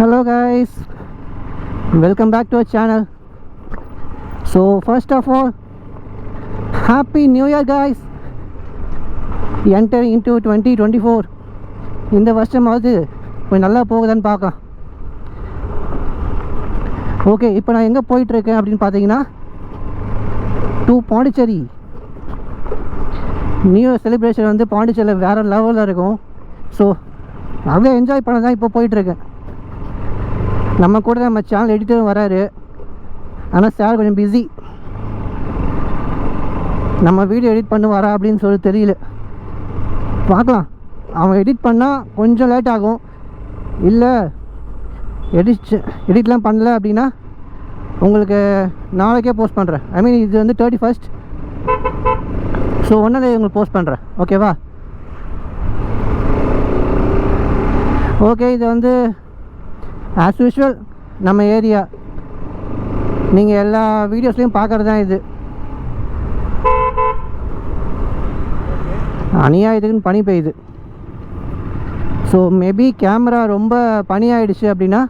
Hello guys, welcome back to our channel. So first of all, happy new year guys. Entering into 2024. இந்த வருஷமாவது கொஞ்சம் நல்லா போகுதான்னு பார்க்கலாம். Okay, இப்போ நான் எங்கே போயிட்டுருக்கேன் அப்படின்னு பார்த்தீங்கன்னா to Pondicherry. New year celebration வந்து பாண்டிச்சேரியில் வேறு லெவலில் இருக்கும். ஸோ அப்படியே என்ஜாய் பண்ண தான் இப்போ போயிட்டுருக்கேன். நம்ம கூட நம்ம சேனல் எடிட்டரும் வராரு, ஆனால் சார் கொஞ்சம் பிஸி. நம்ம வீடியோ எடிட் பண்ணுவாரா அப்படின்னு சொல்லி தெரியல, பார்க்கலாம். அவன் எடிட் பண்ணால் கொஞ்சம் லேட் ஆகும், இல்லை எடிட்லாம் பண்ணல அப்படின்னா உங்களுக்கு நாளைக்கே போஸ்ட் பண்ணுறேன். ஐ மீன் இது வந்து 31st, ஸோ ஒன்றாந்தேதி உங்களுக்கு போஸ்ட் பண்ணுறேன், ஓகேவா? ஓகே, இது வந்து ஆஸ் யூஷுவல் நம்ம ஏரியா, நீங்கள் எல்லா வீடியோஸ்லையும் பார்க்குறது தான் இது. அநியாயத்துக்குன்னு பனி பெய்யுது. ஸோ மேபி கேமரா ரொம்ப பனி ஆகிடுச்சு அப்படின்னா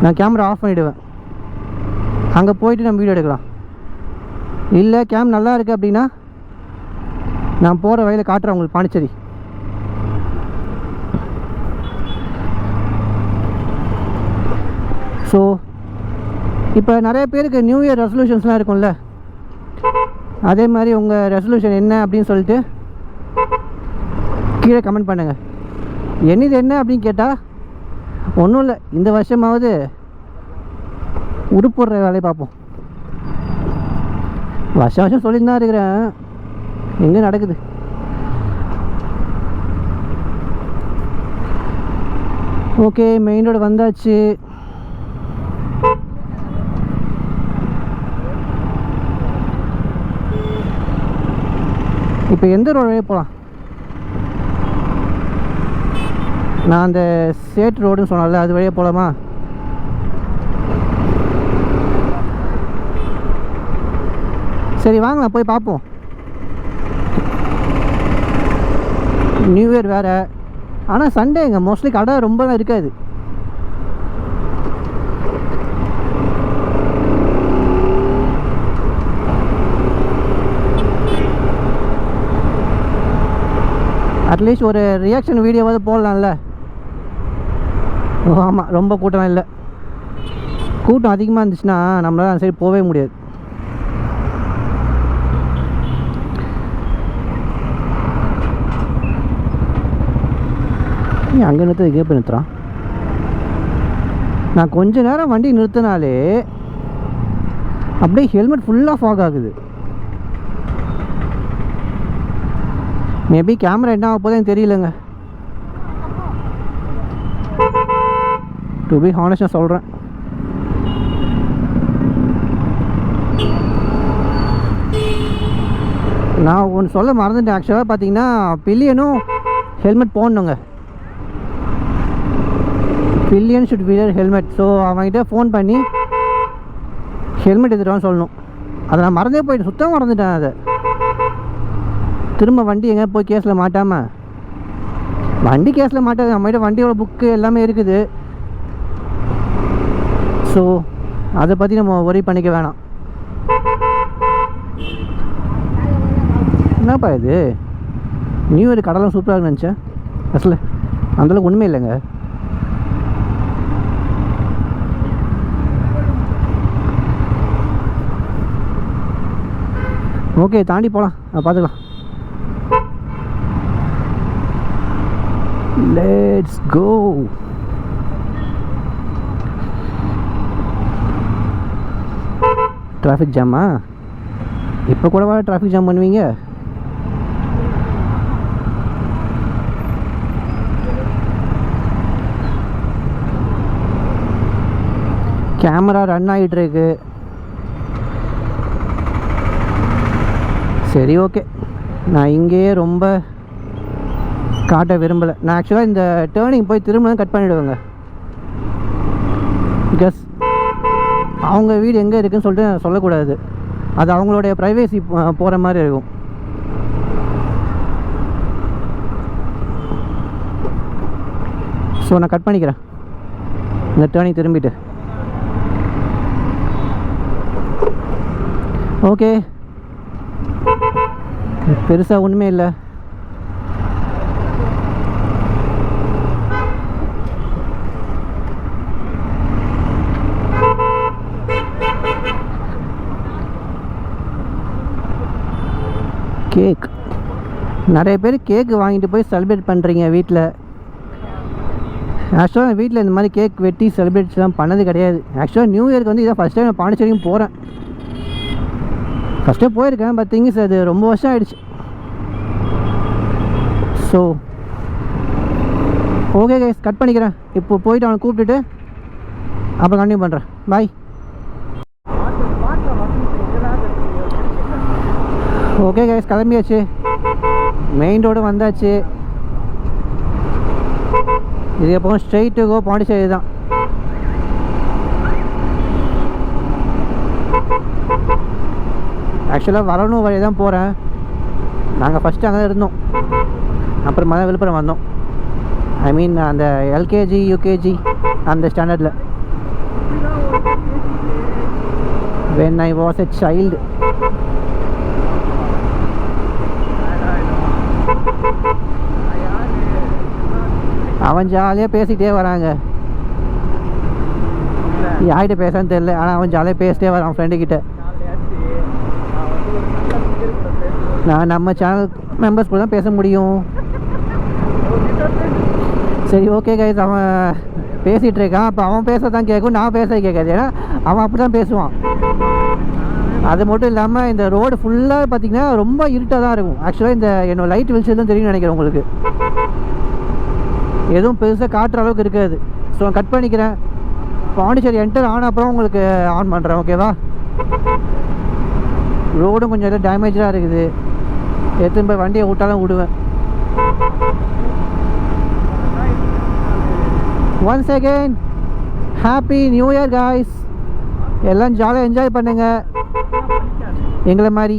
நான் கேமரா ஆஃப் பண்ணிவிடுவேன், அங்கே போயிட்டு நம்ம வீடியோ எடுக்கலாம். இல்லை கேம் நல்லா இருக்குது அப்படின்னா நான் போகிற வழியில் காட்டுறேன் உங்களுக்கு பாண்டிச்சேரி. ஸோ இப்போ நிறைய பேருக்கு நியூ இயர் ரெசல்யூஷன்ஸ்லாம் இருக்கும்ல, அதே மாதிரி உங்கள் ரெசல்யூஷன் என்ன அப்படின்னு சொல்லிட்டு கீழே கமெண்ட் பண்ணுங்கள். என்னது என்ன அப்படின்னு கேட்டால் ஒன்றும் இல்லை, இந்த வருஷமாவது உருப்புடுற வேலையை பார்ப்போம். வருஷம் சொல்லிட்டு தான் இருக்கிறேன், எங்கே நடக்குது? ஓகே, மெயின் ரோடு வந்தாச்சு. இப்போ எந்த ரோடு வழியே போகலாம்? நான் அந்த சேட் ரோடுன்னு சொன்னால அது வழியே போகலாமா? சரி வாங்க போய் பார்ப்போம். நியூ இயர் வேறு, ஆனால் சண்டேங்க மோஸ்ட்லி கடை ரொம்பலாம் இருக்காது. அட்லீஸ்ட் ஒரு ரியாக்ஷன் வீடியோவாவது போடலாம்ல. ஆமாம், ரொம்ப கூட்டம் இல்லை. கூட்டம் அதிகமாக இருந்துச்சுன்னா நம்மளால் அந்த சைடு போகவே முடியாது. அங்கே நிறுத்த இங்கே போய் நிறுத்துறான். நான் கொஞ்ச நேரம் வண்டி நிறுத்தினாலே அப்படியே ஹெல்மெட் ஃபுல்லாக ஃபாக் ஆகுது. மேபி கேமரா என்ன ஆக போதுன்னு தெரியலங்க. டு பி ஹானஸ்ட் நான் சொல்கிறேன். நான் ஒன்று சொல்ல மறந்துட்டேன். ஆக்சுவலாக பார்த்தீங்கன்னா பில்லியனும் ஹெல்மெட் போடணுங்க. Billion should wear helmet. So அவன்கிட்ட ஃபோன் பண்ணி ஹெல்மெட் எடுத்துகிட்டு சொல்லணும். அதை நான் மறந்தே போயிட்டு சுத்தமாக மறந்துட்டேன். அதை திரும்ப வண்டி எங்கே போய் கேஸில் மாட்டாமல், வண்டி கேஸில் மாட்டாது, நம்மகிட்ட வண்டியோட புக்கு எல்லாமே இருக்குது. ஸோ அதை பற்றி நம்ம ஒரி பண்ணிக்க வேணாம். என்னப்பா இது நியூ இயர் கடலாம் சூப்பராக இருக்குன்னு நினச்சேன், அசல அந்தளவுக்கு ஒன்றுமே இல்லைங்க. ஓகே, தாண்டி போகலாம், பார்த்துக்கலாம். Let's go. டிராஃபிக் ஜாமா? இப்போ கூடவா டிராஃபிக் ஜாம் பண்ணுவீங்க? கேமரா ரன் ஆகிட்டு இருக்கு. சரி ஓகே, நான் இங்கேயே ரொம்ப காட்ட விரும்பலை. நான் ஆக்சுவலாக இந்த டேர்னிங் போய் திரும்ப கட் பண்ணிவிடுவேங்க. பிகாஸ் அவங்க வீடு எங்கே இருக்குதுன்னு சொல்லிட்டு சொல்லக்கூடாது, அது அவங்களுடைய ப்ரைவேசி போகிற மாதிரி இருக்கும். ஸோ நான் கட் பண்ணிக்கிறேன். இந்த டேர்னிங் திரும்பிட்டு. ஓகே, பெருசாக ஒன்றுமே இல்லை. கேக், நிறைய பேர் கேக்கு வாங்கிட்டு போய் செலிப்ரேட் பண்ணுறீங்க வீட்டில். ஆக்சுவலாக வீட்டில் இந்த மாதிரி கேக் வெட்டி செலிப்ரேட்ஸ்லாம் பண்ணது கிடையாது. ஆக்சுவலாக நியூ இயருக்கு வந்து இதான் ஃபஸ்ட் டைம் நான் பாண்டிச்சேரியும் போகிறேன். ஃபஸ்ட்டே போயிருக்கேன், பட் திங்ஸ் அது ரொம்ப வருஷம் ஆகிடுச்சு. ஸோ ஓகே கைஸ், கட் பண்ணிக்கிறேன். இப்போ போயிட்டு அவனை கூப்பிட்டுட்டு அப்புறம் கண்டினியூ பண்ணுறேன். பாய். ஓகே கைஸ், கிளம்பியாச்சு. மெயின் ரோடு வந்தாச்சு. இது எப்போ ஸ்ட்ரெயிட்டு கோ பாண்டிச்சேரி தான். ஆக்சுவலாக வரணும் வழி தான் போகிறேன். நாங்கள் ஃபஸ்ட்டு அங்கே தான் இருந்தோம், அப்புறமா தான் விழுப்புரம் வந்தோம். ஐ மீன் அந்த எல்கேஜி யூகேஜி அந்த ஸ்டாண்டர்டில். when I was a child. அவன் ஜாலியாக பேசிக்கிட்டே வராங்க. யார்கிட்ட பேசான்னு தெரியல, ஆனால் அவன் ஜாலியாக பேசிட்டே வரான் ஃப்ரெண்டுக்கிட்ட. நான் நம்ம சேனல் மெம்பர்ஸ் கூட தான் பேச முடியும். சரி ஓகே கைஸ், அவன் பேசிகிட்டு இருக்கான். அப்போ அவன் பேச தான் கேட்கும், நான் பேச கேட்காது. ஏன்னா அவன் அப்படி தான் பேசுவான். அது மட்டும் இல்லாமல் இந்த ரோடு ஃபுல்லாக பார்த்திங்கன்னா ரொம்ப இருட்டாக தான் இருக்கும். ஆக்சுவலாக இந்த என்னோட லைட் வெளிச்சம் தான் தெரியும்னு நினைக்கிறேன் உங்களுக்கு. எதுவும் பெருசாக காட்டுற அளவுக்கு இருக்காது. ஸோ நான் கட் பண்ணிக்கிறேன். பாண்டிச்சேரி என்டர் ஆன அப்புறம் உங்களுக்கு ஆன் பண்ணுறேன், ஓகேவா? ரோடும் கொஞ்சம் எல்லாம் டேமேஜாக இருக்குது. எடுத்துன்னு போய் வண்டியை விட்டாலும் விடுவேன். Once again happy new year guys. எல்லாம் ஜாலியாக என்ஜாய் பண்ணுங்க எங்களை மாதிரி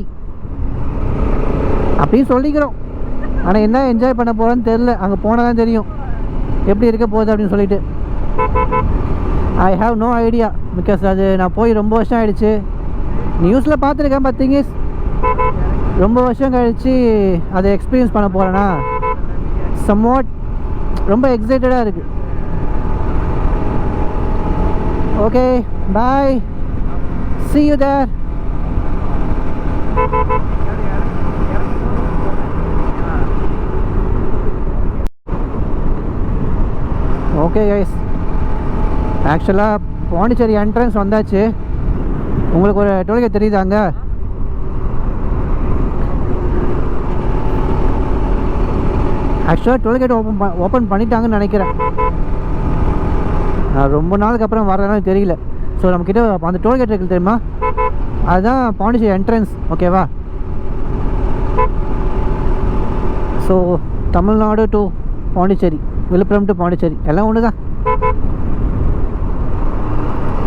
அப்படின்னு சொல்லிக்கிறோம். ஆனால் என்ன என்ஜாய் பண்ண போகிறோன்னு தெரில. அங்கே போனால் தான் தெரியும் எப்படி இருக்க போகுது அப்படின்னு சொல்லிட்டு. I have no idea, because அது நான் போய் ரொம்ப வருஷம் ஆகிடுச்சு. நியூஸில் பார்த்துருக்கேன். பார்த்தீங்க, ரொம்ப வருஷம் கழித்து அதை எக்ஸ்பீரியன்ஸ் பண்ண போகிறேன்னா சம்வாட் ரொம்ப எக்ஸைட்டடாக இருக்குது. Okay bye, see you there. Okay guys, ஆக்சுவலாக பாண்டிச்சேரி என்ட்ரன்ஸ் வந்தாச்சு. உங்களுக்கு ஒரு டோல்கேட் தெரியுதாங்க? ஆக்சுவலாக டோல்கேட் ஓப்பன் பண்ணிட்டாங்கன்னு நினைக்கிறேன். ரொம்ப நாளுக்கு அப்புறம் வர்றதுனால தெரியல. ஸோ நம்மக்கிட்ட அந்த டோல்கேட் இருக்குது தெரியுமா, அதுதான் பாண்டிச்சேரி என்ட்ரன்ஸ், ஓகேவா? So Tamil Nadu to Pondicherry, Villupuram to Pondicherry எல்லாம் ஒன்று தான்.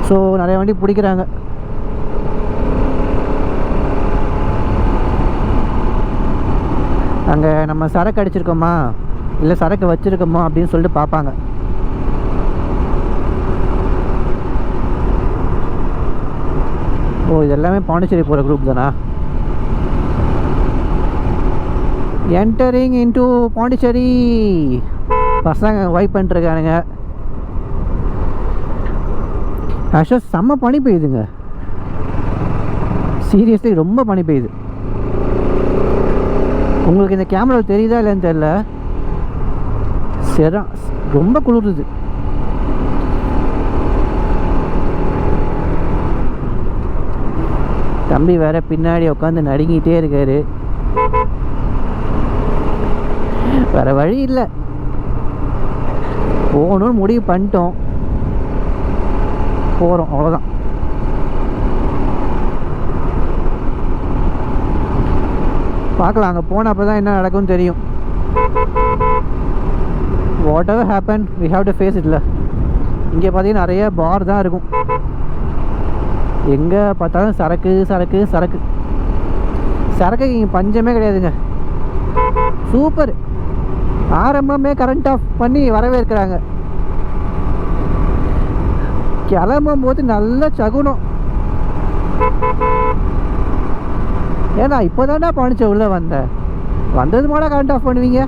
ஸோ நிறைய வண்டி பிடிக்கிறாங்க. அங்கே நம்ம சரக்கு அடிச்சிருக்கோமா இல்லை சரக்கு வச்சுருக்கோமா அப்படின்னு சொல்லிட்டு பார்ப்பாங்க. ஓ, இது எல்லாமே பாண்டிச்சேரி போகிற குரூப் தானா? Entering into Pondicherry. பசங்க வைப் பண்ணிட்டுருக்கானுங்க. ஆக்சுவலாக செம்ம பனி பெய்யுதுங்க. சீரியஸ்லி ரொம்ப பனி பெய்யுது. உங்களுக்கு இந்த கேமராவில் தெரியுதா இல்லைன்னு தெரில, சரி ரொம்ப குளிருது. தம்பி வேற பின்னாடி உட்காந்து நடுங்கிட்டே இருக்காரு. வேற வழி இல்லை, போகணும்னு முடிவு பண்ணிட்டோம், போகிறோம், அவ்வளோதான். பார்க்கலாம், அங்கே போனப்போ தான் என்ன நடக்கும்னு தெரியும். What ever happen we have to face இட்ல. இங்கே பார்த்தீங்கன்னா நிறைய பார் தான் இருக்கும். எங்கே பார்த்தாலும் சரக்கு சரக்கு சரக்கு சரக்கு. இங்கே பஞ்சமே கிடையாதுங்க. சூப்பர். ஆரம்பமே கரண்ட் ஆஃப் பண்ணி வரவேற்கிறாங்க. கிளம்பும் போது நல்ல சகுனம். ஏன்னா இப்போ தானே பாண்டிச்சேரி உள்ளே வந்தது மேலே கரண்ட் ஆஃப் பண்ணுவீங்க.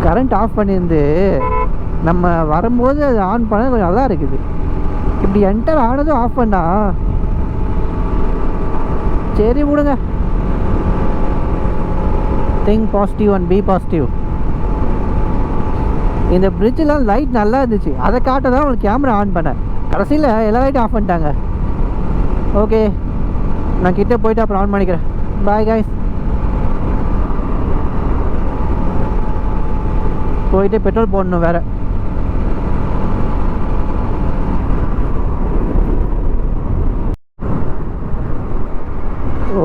கரண்ட் ஆஃப் பண்ணியிருந்து நம்ம வரும்போது அது ஆன் பண்ண கொஞ்சம் நல்லா இருக்குது. இப்படி என்டர் ஆனதும் ஆஃப் பண்ணா சரி விடுங்க. Think positive and be positive. இந்த பிரிட்ஜெலாம் லைட் நல்லா இருந்துச்சு, அதை காட்ட தான் உங்களுக்கு கேமரா ஆன் பண்ணேன். கடைசியில் எல்லா லைட்டும் ஆஃப் பண்ணிட்டாங்க. ஓகே, நான் கிட்டே போயிட்டு அப்புறம் ஆன் பண்ணிக்கிறேன். Bye guys. போயிட்டு பெட்ரோல் போடணும் வேறு.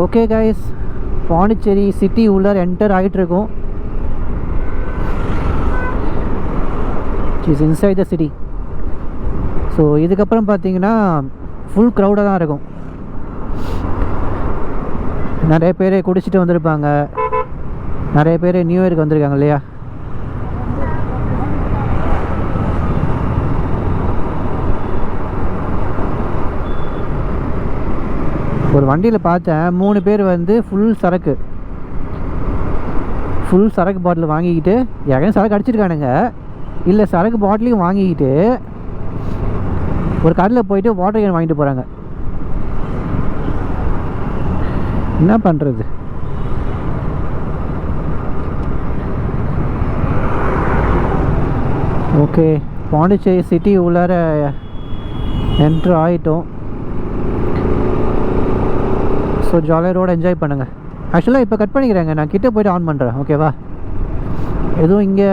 ஓகே கைஸ், பாண்டிச்சேரி சிட்டி உள்ளார என்டர் ஆகிட்டுருக்கோம். Is inside the city. So இதுக்கப்புறம் பார்த்தீங்கன்னா ஃபுல் க்ரௌடாக தான் இருக்கும். நிறைய பேர் குடிச்சிட்டு வந்திருப்பாங்க, நிறைய பேர் நியூ இயருக்கு வந்திருக்காங்க இல்லையா. ஒரு வண்டியில் பார்த்தேன் 3 பேர் வந்து ஃபுல் சரக்கு பாட்டில் வாங்கிக்கிட்டு, யாரையும் சரக்கு அடிச்சிருக்கானுங்க இல்லை, சரக்கு பாட்டிலையும் வாங்கிக்கிட்டு ஒரு கடையில் போயிட்டு வாட்டர் கேன் வாங்கிட்டு போகிறாங்க. என்ன பண்ணுறது? ஓகே, பாண்டிச்சேரி சிட்டி உள்ளார என்ட்ரு ஆகிட்டோம். ஸோ ஜாலியாக ரோடு என்ஜாய் பண்ணுங்கள். ஆக்சுவலாக இப்போ கட் பண்ணிக்கிறேங்க, நான் கிட்டே போய்ட்டு ஆன் பண்ணுறேன். ஓகேவா? எதுவும் இங்கே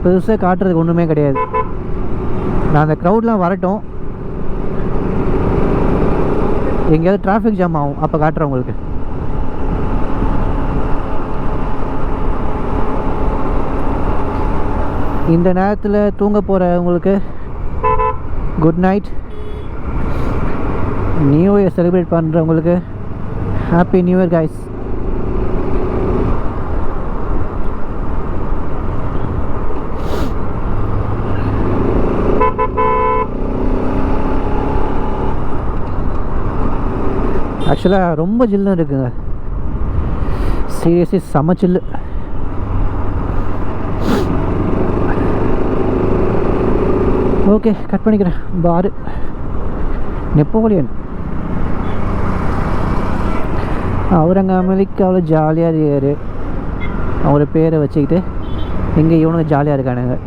பெருசாக காட்டுறதுக்கு ஒன்றுமே கிடையாது. நான் அந்த க்ரௌட்லாம் வரட்டும், எங்கேயாவது டிராஃபிக் ஜாம் ஆகும், அப்போ காட்டுறேன் உங்களுக்கு. இந்த நேரத்தில் தூங்க போகிறவங்களுக்கு good night. New year celebrate பண்ணுறவங்களுக்கு ஹாப்பி நியூ இயர் கைஸ். ஆக்சுவலாக ரொம்ப ஜில்லுன்னு இருக்குங்க, சீரியஸ்லி செம சில்லு. ஓகே, கட் பண்ணிக்கிறேன். பாரு நெப்போலியன், அவர் அங்கே அமெரிக்காவில் ஜாலியாக இருக்கார். அவர் பேரை வச்சுக்கிட்டு இங்கே இவனுங்க ஜாலியாக இருக்கானுங்க.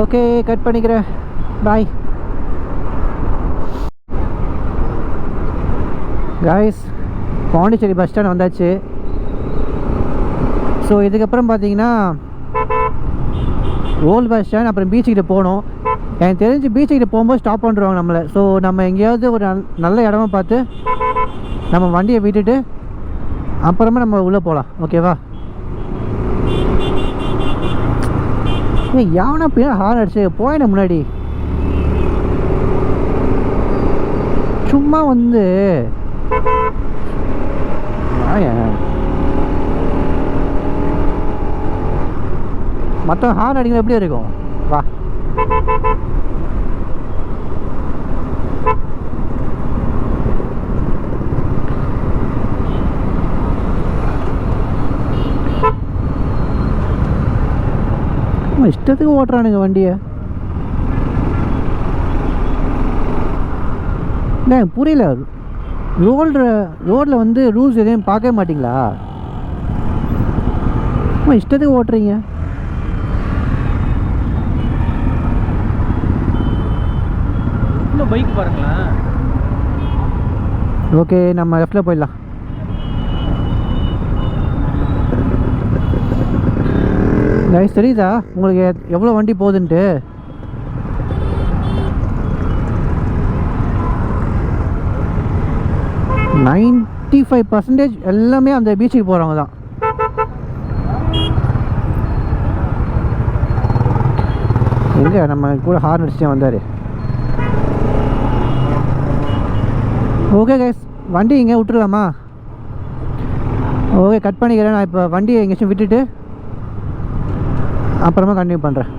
ஓகே, கட் பண்ணிக்கிறேன். Bye guys. Pondicherry bus stand வந்தாச்சு. ஸோ இதுக்கப்புறம் பார்த்தீங்கன்னா ஓல்டு பஸ் ஸ்டாண்ட், அப்புறம் பீச்சுக்கிட்ட போகணும். எனக்கு தெரிஞ்சு பீச்சுக்கிட்ட போகும்போது ஸ்டாப் பண்ணுறோம் நம்மளை. ஸோ நம்ம எங்கேயாவது ஒரு நல்ல இடமா பார்த்து நம்ம வண்டியை விட்டுட்டு அப்புறமா நம்ம உள்ளே போகலாம். ஓகேவா? யாவனா பின்னா ஹார்ன் அடிச்சு போயின முன்னாடி சும்மா வந்து மற்ற ஹார்ன் அடிக்கிற எப்படி இருக்கும்? வா. இஷ்டத்துக்கு ஓட்டுறானுங்க வண்டியை. புரியல, ரோடில் வந்து ரூல்ஸ் எதையும் பார்க்க மாட்டிங்களா? இஷ்டத்துக்கு ஓட்டுறீங்க. பைக் பாருங்களேன். ஓகே, நம்ம லெஃப்டில் போயிடலாம். கைஸ், தெரியுதா உங்களுக்கு எவ்வளோ வண்டி போகுதுன்ட்டு? %95 எல்லாமே அந்த பீச்சுக்கு போகிறவங்க தான். எங்கே நம்ம கூட ஹார்ன் அடிச்சுட்டே வந்தார். ஓகே கைஸ், வண்டி இங்கே விட்டுருலாமா? ஓகே, கட் பண்ணிக்கிறேன். நான் இப்போ வண்டியை எங்கேயாச்சும் விட்டுட்டு அப்புறமா கண்டினியூ பண்ணுறேன்.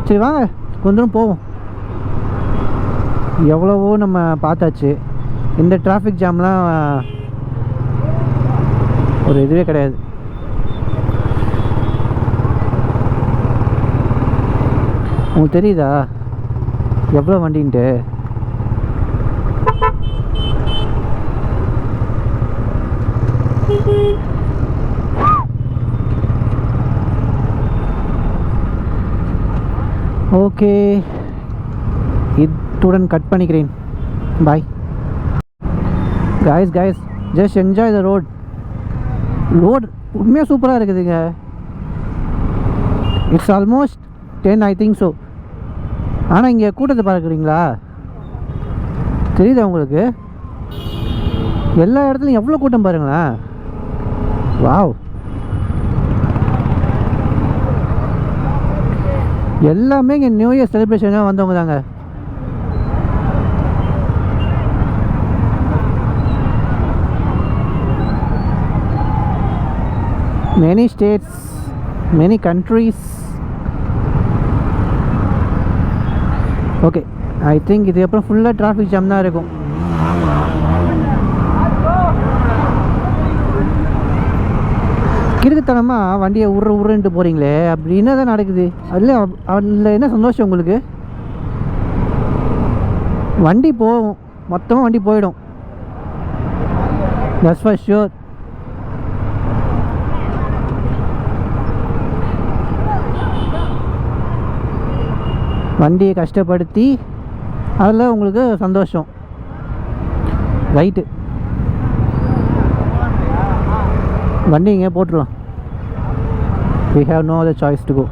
சரி வாங்க, கொஞ்சம் போவோம். எவ்வளவோ நம்ம பார்த்தாச்சு. இந்த டிராஃபிக் ஜாம்லாம் ஒரு இதுவே கிடையாது. உங்களுக்கு தெரியுதா எவ்வளோ வண்டின்ட்டு? ஓகே, இத்துடன் கட் பண்ணிக்கிறேன். பாய் guys, just enjoy the road. உண்மையாக சூப்பராக இருக்குதுங்க. It's almost 10 I think so. ஆனால் இங்கே கூட்டத்தை பார்க்குறீங்களா? தெரியுதா உங்களுக்கு? எல்லா இடத்துலையும் எவ்வளோ கூட்டம் பாருங்களேன். வாவ், எல்லாமே இங்கே நியூ இயர் செலிப்ரேஷனாக வந்தவங்க தாங்க. many states, many countries. Okay, I think இதுக்கப்புறம் ஃபுல்லாக டிராஃபிக் ஜாம் தான் இருக்கும். கிறுக்குத்தனமாக வண்டியை உருன்ட்டு போகிறீங்களே, அப்படி என்ன தான் நடக்குது? அதில் என்ன சந்தோஷம் உங்களுக்கு? வண்டி போகும், மொத்தமாக வண்டி போயிடும். That's for sure. வண்டியை கஷ்டப்படுத்தி அதில் உங்களுக்கு சந்தோஷம். ரைட்டு, வண்டி இங்கே போட்டுருவோம். we have no other choice to go.